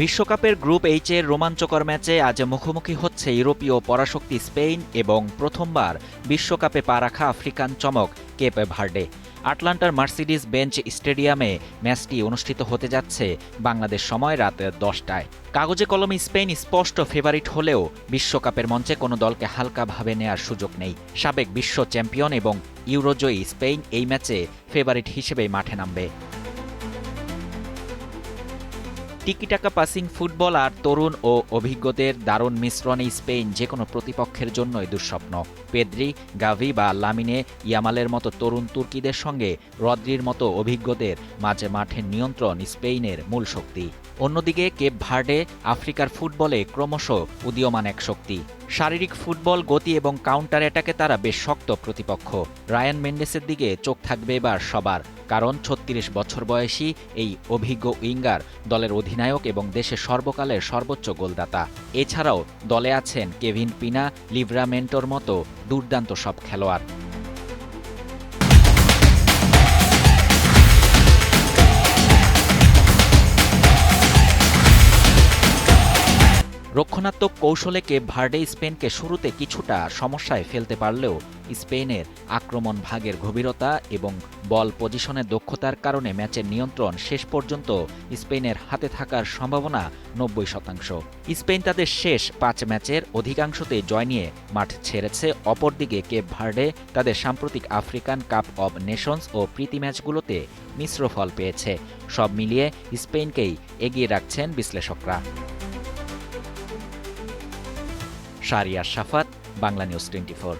বিশ্বকাপের গ্রুপ এইচের রোমাঞ্চকর ম্যাচে আজ মুখোমুখি হচ্ছে ইউরোপীয় পরাশক্তি স্পেন এবং প্রথমবার বিশ্বকাপে পা রাখা আফ্রিকান চমক কেপ ভার্ডে। আটলান্টার মার্সিডিজ বেঞ্চ স্টেডিয়ামে ম্যাচটি অনুষ্ঠিত হতে যাচ্ছে বাংলাদেশ সময় রাত 10টায়। কাগজে কলমে স্পেন স্পষ্ট ফেভারিট হলেও বিশ্বকাপের মঞ্চে কোনো দলকে হালকাভাবে নেয়ার সুযোগ নেই। সাবেক বিশ্ব চ্যাম্পিয়ন এবং ইউরোজয়ী স্পেন এই ম্যাচে ফেভারিট হিসেবেই মাঠে নামবে। টিকিটাকা পাসিং ফুটবল আর তরুণ ও অভিজ্ঞদের দারুণ মিশ্রণে স্পেন যেকোনো প্রতিপক্ষের জন্যই দুঃস্বপ্ন। পেদ্রি, গাভি বা লামিনে ইয়ামালের মতো তরুণ তুর্কিদের সঙ্গে রদ্রির মতো অভিজ্ঞদের মাঝে মাঠের নিয়ন্ত্রণ স্পেনের মূল শক্তি। অন্যদিকে কেপ ভার্ডে আফ্রিকার ফুটবলে ক্রমশ উদীয়মান এক শক্তি। শারীরিক ফুটবল, গতি এবং কাউন্টার অ্যাটাকে তারা বেশ শক্ত প্রতিপক্ষ। রায়ান মেন্ডেসের দিকে চোখ থাকবে এবার সবার, কারণ ৩৬ বছর বয়সী এই অভিজ্ঞ উইঙ্গার দলের অধিনায়ক এবং দেশের সর্বকালের সর্বোচ্চ গোলদাতা। এছাড়াও দলে আছেন কেভিন পিনা, লিভরামেন্টোর মতো দুর্দান্ত সব খেলোয়াড়। রক্ষণাত্মক কৌশলে কেপ ভার্ডে স্পেনকে শুরুতে কিছুটা সমস্যায় ফেলতে পারলেও স্পেনের আক্রমণ ভাগের গভীরতা এবং বল পজিশনের দক্ষতার কারণে ম্যাচের নিয়ন্ত্রণ শেষ পর্যন্ত স্পেনের হাতে থাকার সম্ভাবনা ৯০%। স্পেন তাদের শেষ ৫ ম্যাচের অধিকাংশতেই জয় নিয়ে মাঠ ছেড়েছে। অপরদিকে কেপ ভার্ডে তাদের সাম্প্রতিক আফ্রিকান কাপ অব নেশনস ও প্রীতি ম্যাচগুলোতে মিশ্র ফল পেয়েছে। সব মিলিয়ে স্পেনকেই এগিয়ে রাখছেন বিশ্লেষকরা। শাহরিয়ার শাফাত, বাংলা নিউজ 24।